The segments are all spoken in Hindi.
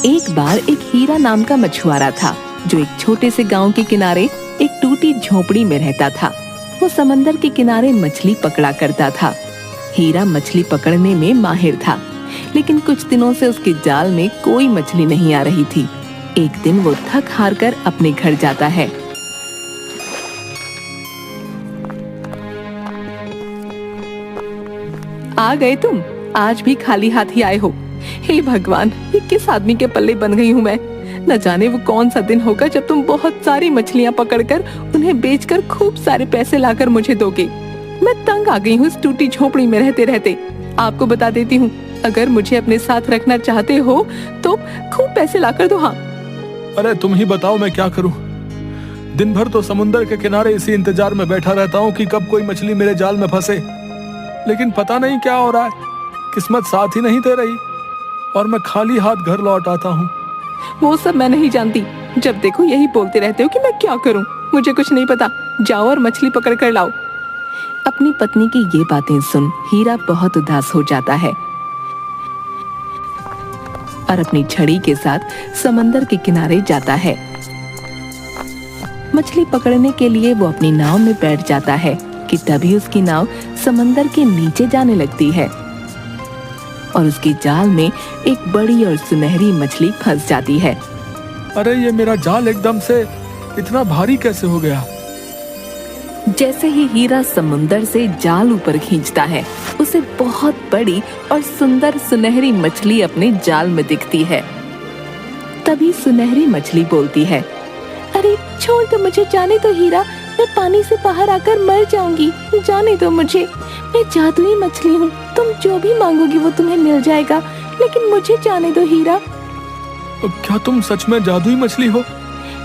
एक बार एक हीरा नाम का मछुआरा था जो एक छोटे से गांव के किनारे एक टूटी झोपड़ी में रहता था। वो समंदर के किनारे मछली पकड़ा करता था। हीरा मछली पकड़ने में माहिर था, लेकिन कुछ दिनों से उसके जाल में कोई मछली नहीं आ रही थी। एक दिन वो थक हार कर अपने घर जाता है। आ गए तुम? आज भी खाली हाथ ही आए हो। हे भगवान, ये किस आदमी के पल्ले बन गई हूँ मैं। न जाने वो कौन सा दिन होगा जब तुम बहुत सारी मछलियाँ पकड़कर उन्हें बेचकर खूब सारे पैसे लाकर मुझे दोगे। मैं तंग आ गई हूँ इस टूटी झोपड़ी में रहते रहते। आपको बता देती हूँ, अगर मुझे अपने साथ रखना चाहते हो तो खूब पैसे लाकर दो। हाँ। अरे तुम ही बताओ मैं क्या करूं। दिन भर तो समुंदर के किनारे इसी इंतजार में बैठा रहता हूं कि कब कोई मछली मेरे जाल में फंसे, लेकिन पता नहीं क्या हो रहा है। किस्मत साथ ही नहीं दे रही और मैं खाली हाथ घर लौट आता हूं। वो सब मैं नहीं जानती। जब देखो यही बोलते रहते हो कि मैं क्या करूं। मुझे कुछ नहीं पता। जाओ और मछली पकड़ कर लाओ। अपनी पत्नी की ये बातें सुन हीरा बहुत उदास हो जाता है और अपनी छड़ी के साथ समंदर के किनारे जाता है। मछली पकड़ने के लिए वो अपनी नाव में बैठ जाता है कि तभी उसकी नाव समंदर के नीचे जाने लगती है और उसकी जाल में एक बड़ी और सुनहरी मछली फंस जाती है। अरे ये मेरा जाल एकदम से इतना भारी कैसे हो गया? जैसे ही हीरा समुंदर से जाल ऊपर खींचता है, उसे बहुत बड़ी और सुंदर सुनहरी मछली अपने जाल में दिखती है। तभी सुनहरी मछली बोलती है, अरे छोड़ दो मुझे, जाने दो हीरा, मैं पानी से बाहर आकर मर जाऊंगी। जाने दो मुझे, मैं जादुई मछली हूँ। तुम जो भी मांगोगी वो तुम्हें मिल जाएगा, लेकिन मुझे जाने दो हीरा। क्या तुम सच में जादुई मछली हो?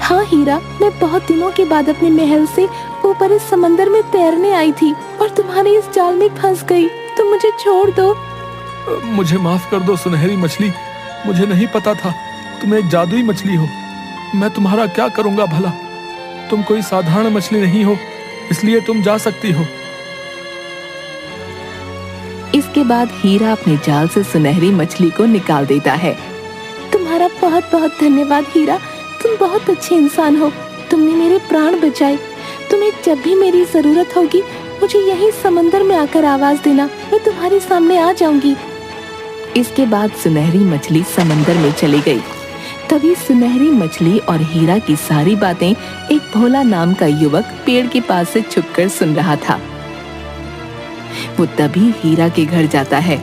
हाँ हीरा, मैं बहुत दिनों के बाद अपने महल से ऊपर इस समंदर में तैरने आई थी और तुम्हारे इस जाल में फंस गई। तुम मुझे छोड़ दो। मुझे माफ कर दो सुनहरी मछली, मुझे नहीं पता था तुम एक जादुई मछली हो। मैं तुम्हारा क्या करूंगा भला? तुम कोई साधारण मछली नहीं हो, इसलिए तुम जा सकती हो। इसके बाद हीरा अपने जाल से सुनहरी मछली को निकाल देता है। तुम्हारा बहुत बहुत धन्यवाद हीरा, तुम बहुत अच्छे इंसान हो। तुमने मेरे प्राण बचाए। तुम्हें जब भी मेरी जरूरत होगी मुझे यहीं समंदर में आकर आवाज देना, मैं तुम्हारे सामने आ जाऊंगी। इसके बाद सुनहरी मछली समंदर में चली गई। तभी सुनहरी मछली और हीरा की सारी बातें एक भोला नाम का युवक पेड़ के पास से छुपकर सुन रहा था। वो तभी हीरा के घर जाता है।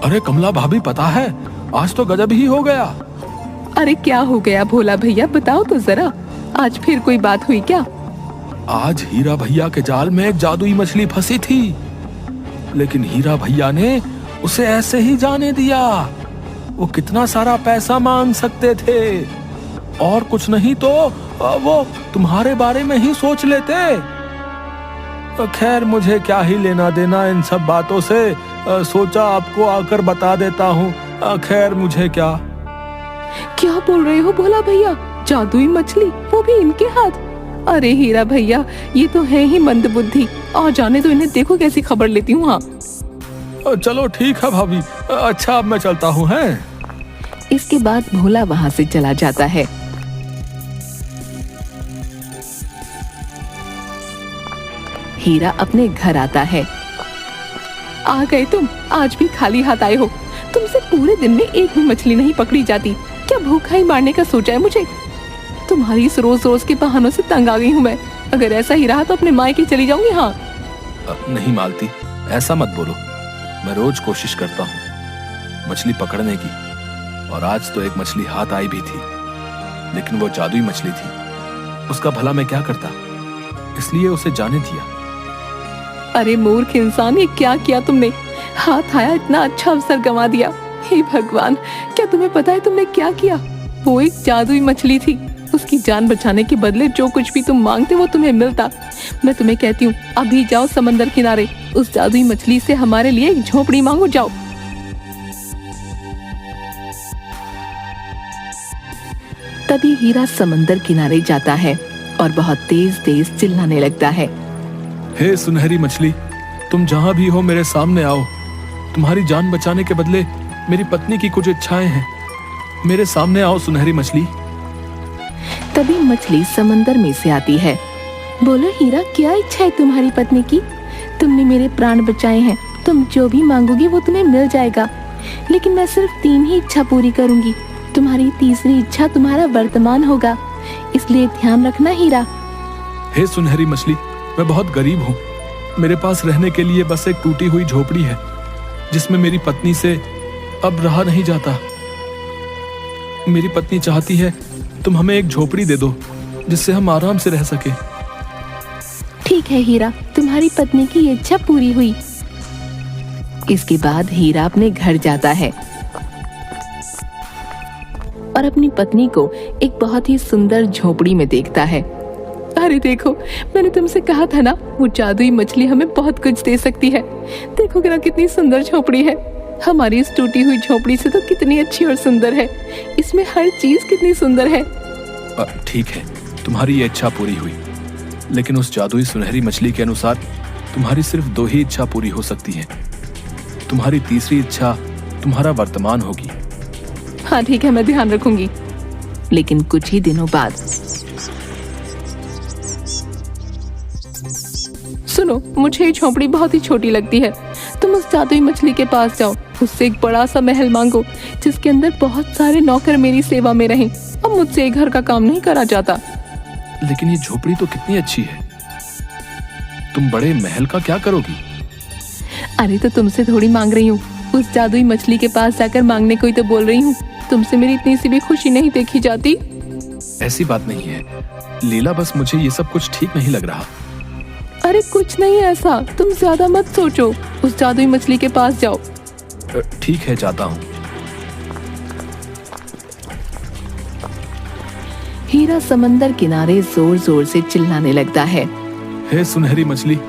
अरे कमला भाभी, पता है आज तो गजब ही हो गया। अरे क्या हो गया भोला भैया, बताओ तो जरा। आज फिर कोई बात हुई क्या? आज हीरा भैया के जाल में एक जादुई मछली फंसी थी, लेकिन हीरा भैया ने उसे ऐसे ही जाने दिया। वो कितना सारा पैसा मांग सकते थे, और कुछ नहीं तो वो तुम्हारे बारे में ही सोच लेते। खैर मुझे क्या ही लेना देना इन सब बातों से, सोचा आपको आकर बता देता हूँ। खैर मुझे क्या बोल रहे हो भोला भैया? जादुई मछली, वो भी इनके हाथ? अरे हीरा भैया, ये तो है ही मंदबुद्धि। और जाने तो इन्हें, देखो कैसी खबर लेती हूँ। हाँ चलो ठीक है भाभी, अच्छा अब मैं चलता हूँ। हैं? इसके बाद भोला वहाँ से चला जाता है। हीरा अपने घर आता है। आ गए तुम? आज भी खाली हाथ आए हो? तुमसे पूरे दिन में एक भी मछली नहीं पकड़ी जाती। क्या भूखा ही मारने का सोचा है मुझे? तुम्हारी इस रोज रोज के बहानों से तंग आ गई हूँ मैं। अगर ऐसा ही रहा तो अपने मायके चली जाऊंगी। हाँ। नहीं मालती, ऐसा मत बोलो। मैं रोज कोशिश करता हूँ मछली पकड़ने की, और आज तो एक मछली हाथ आई भी थी, लेकिन वो जादुई मछली थी। उसका भला मैं क्या करता, इसलिए उसे जाने दिया। अरे मूर्ख इंसान, ये क्या किया तुमने? हाथ आया इतना अच्छा अवसर गंवा दिया। हे भगवान, क्या तुम्हें पता है तुमने क्या किया? वो एक जादुई मछली थी। उसकी जान बचाने के बदले जो कुछ भी तुम मांगते वो तुम्हें मिलता। मैं तुम्हें कहती हूँ, अभी जाओ समंदर किनारे, उस जादुई मछली से हमारे लिए एक झोपड़ी मांगो। जाओ। तभी हीरा समंदर किनारे जाता है और बहुत तेज तेज चिल्लाने लगता है। हे सुनहरी मछली, तुम जहां भी हो मेरे सामने आओ। तुम्हारी जान बचाने के बदले मेरी पत्नी की कुछ इच्छाएं हैं। मेरे सामने आओ सुनहरी मछली। तभी मछली समंदर में से आती है। बोलो हीरा, क्या इच्छा है तुम्हारी पत्नी की? तुमने मेरे प्राण बचाए हैं, तुम जो भी मांगोगी वो तुम्हें मिल जाएगा, लेकिन मैं सिर्फ 3 ही इच्छा पूरी करूंगी। तुम्हारी तीसरी इच्छा तुम्हारा वर्तमान होगा, इसलिए ध्यान रखना हीरा। हे सुनहरी मछली, मैं बहुत गरीब हूँ। मेरे पास रहने के लिए बस एक टूटी हुई झोपड़ी है, जिसमें मेरी पत्नी से अब रहा नहीं जाता। मेरी पत्नी चाहती है तुम हमें एक झोपड़ी दे दो, जिससे हम आराम से रह सके। ठीक है हीरा, तुम्हारी पत्नी की ये इच्छा पूरी हुई। इसके बाद हीरा अपने घर जाता है और अपनी पत्नी को एक बहुत ही सुंदर झोपड़ी में देखता है। अरे देखो, मैंने तुमसे कहा था ना, वो जादुई मछली हमें बहुत कुछ दे सकती है। देखो ना कितनी सुंदर झोपड़ी है। हमारी इस टूटी हुई झोपड़ी से तो कितनी अच्छी और सुंदर है। इसमें हर चीज कितनी सुंदर है। ठीक है, तुम्हारी ये इच्छा पूरी हुई, लेकिन उस जादुई सुनहरी मछली के अनुसार तुम्हारी सिर्फ 2 ही इच्छा पूरी हो सकती है। तुम्हारी तीसरी इच्छा तुम्हारा वर्तमान होगी। हाँ ठीक है, मैं ध्यान रखूंगी। लेकिन कुछ ही दिनों बाद सुनो, मुझे ये झोपड़ी बहुत ही छोटी लगती है। तुम उस जादुई मछली के पास जाओ, उससे एक बड़ा सा महल मांगो, जिसके अंदर बहुत सारे नौकर मेरी सेवा में रहें। अब मुझसे ये घर का काम नहीं करा जाता। लेकिन ये झोपड़ी तो कितनी अच्छी है। तुम बड़े महल का क्या करोगी? अरे तो तुमसे थोड़ी मांग रही हूँ, उस जादुई मछली के पास जाकर मांगने को ही तो बोल रही हूँ। तुमसे मेरी इतनी सी भी खुशी नहीं देखी जाती। ऐसी बात नहीं है लीला, बस मुझे ये सब कुछ ठीक नहीं लग रहा। अरे कुछ नहीं ऐसा, तुम ज्यादा मत सोचो। उस जादुई मछली के पास जाओ। ठीक है, जाता हूँ। हीरा समंदर किनारे जोर जोर से चिल्लाने लगता है। हे सुनहरी मछली,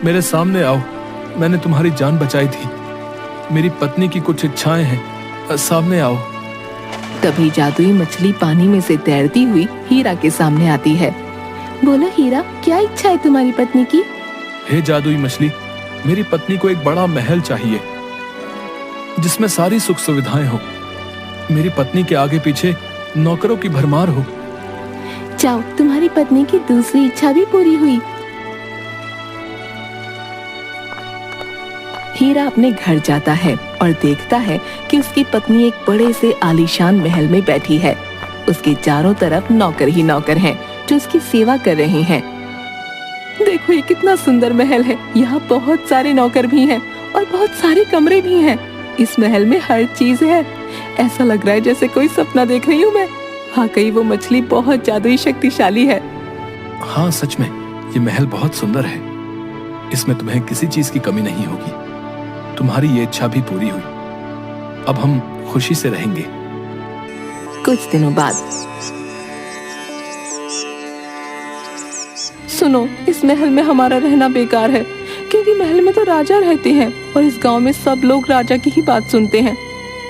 मेरे सामने आओ। मैंने तुम्हारी जान बचाई थी। मेरी पत्नी की कुछ इच्छाएं हैं, सामने आओ। तभी जादुई मछली पानी में से तैरती हुई हीरा के सामने आती है। बोलो हीरा, क्या इच्छा है तुम्हारी पत्नी की? हे जादुई मछली, मेरी पत्नी को एक बड़ा महल चाहिए, जिसमें सारी सुख सुविधाएं हो। मेरी पत्नी के आगे पीछे नौकरों की भरमार हो। जाओ, तुम्हारी पत्नी की दूसरी इच्छा भी पूरी हुई। हीरा अपने घर जाता है और देखता है कि उसकी पत्नी एक बड़े से आलीशान महल में बैठी है। उसके चारों तरफ नौकर ही नौकर हैं, जो उसकी सेवा कर रहे हैं। देखो ये कितना सुंदर महल है। यहाँ बहुत सारे नौकर भी हैं और बहुत सारे कमरे भी हैं। इस महल में हर चीज है। ऐसा लग रहा है जैसे कोई सपना देख रही हूँ मैं। हाँ, कहीं वो मछली बहुत जादुई शक्तिशाली है। हाँ सच में, ये महल बहुत सुंदर है। इसमें तुम्हें किसी चीज की कमी नहीं होगी। तुम्हारी ये इच्छा भी पूरी हुई। अब हम खुशी से रहेंगे। कुछ दिनों बाद सुनो, इस महल में हमारा रहना बेकार है, क्योंकि महल में तो राजा रहते हैं और इस गांव में सब लोग राजा की ही बात सुनते हैं।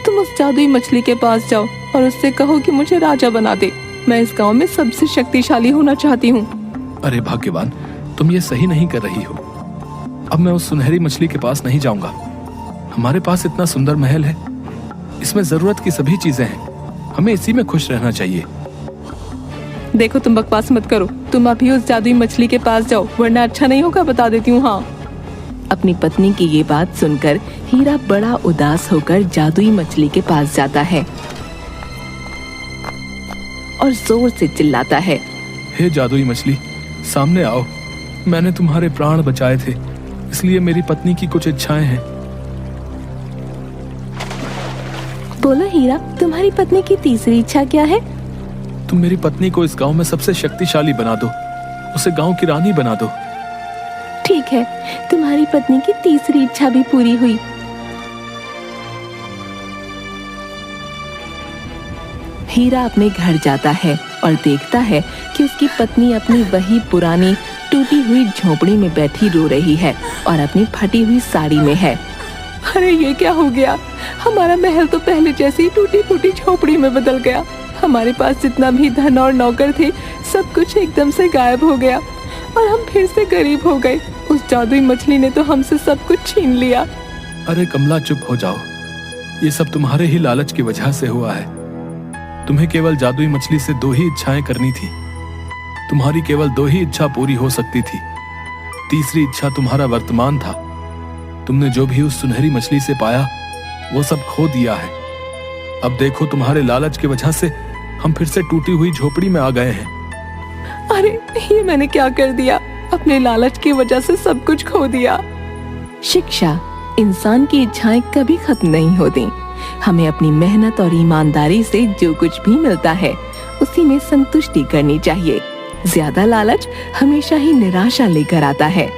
तुम उस जादुई मछली के पास जाओ और उससे कहो कि मुझे राजा बना दे। मैं इस गांव में सबसे शक्तिशाली होना चाहती हूँ। अरे भाग्यवान, तुम ये सही नहीं कर रही हो। अब मैं उस सुनहरी मछली के पास नहीं जाऊंगा। हमारे पास इतना सुंदर महल है, इसमें जरूरत की सभी चीजें हैं। हमें इसी में खुश रहना चाहिए। देखो तुम बकवास मत करो। तुम अभी उस जादुई मछली के पास जाओ, वरना अच्छा नहीं होगा, बता देती हूँ। हाँ। अपनी पत्नी की ये बात सुनकर हीरा बड़ा उदास होकर जादुई मछली के पास जाता है और जोर से चिल्लाता है। हे जादुई मछली, सामने आओ। मैंने तुम्हारे प्राण बचाए थे, इसलिए मेरी पत्नी की कुछ इच्छाएं हैं। बोलो हीरा, तुम्हारी पत्नी की तीसरी इच्छा क्या है? तुम मेरी पत्नी को इस गांव में सबसे शक्तिशाली बना दो, उसे गांव की रानी बना दो। ठीक है, तुम्हारी पत्नी की तीसरी इच्छा भी पूरी हुई। हीरा अपने घर जाता है और देखता है कि उसकी पत्नी अपनी वही पुरानी टूटी हुई झोपड़ी में बैठी रो रही है और अपनी फटी हुई साड़ी में है। अरे ये क्या हो गया? हमारा महल तो पहले जैसी टूटी फूटी झोपड़ी में बदल गया। हमारे पास जितना भी धन और नौकर थे, सब कुछ एकदम से गायब हो गया और हम फिर से गरीब हो गए। उस जादुई मछली ने तो हमसे सब कुछ छीन लिया। अरे कमला चुप हो जाओ, ये सब तुम्हारे ही लालच की वजह से हुआ है। तुम्हें केवल जादुई मछली से 2 ही इच्छाएं करनी थी। तुम्हारी केवल 2 ही इच्छा पूरी हो सकती थी। तीसरी इच्छा तुम्हारा वर्तमान था। तुमने जो भी उस सुनहरी मछली से पाया वो सब खो दिया है। अब देखो, तुम्हारे लालच की वजह से हम फिर से टूटी हुई झोपड़ी में आ गए हैं। अरे ये मैंने क्या कर दिया? अपने लालच की वजह से सब कुछ खो दिया। शिक्षा, इंसान की इच्छाएं कभी खत्म नहीं होती। हमें अपनी मेहनत और ईमानदारी से जो कुछ भी मिलता है उसी में संतुष्टि करनी चाहिए। ज्यादा लालच हमेशा ही निराशा लेकर आता है।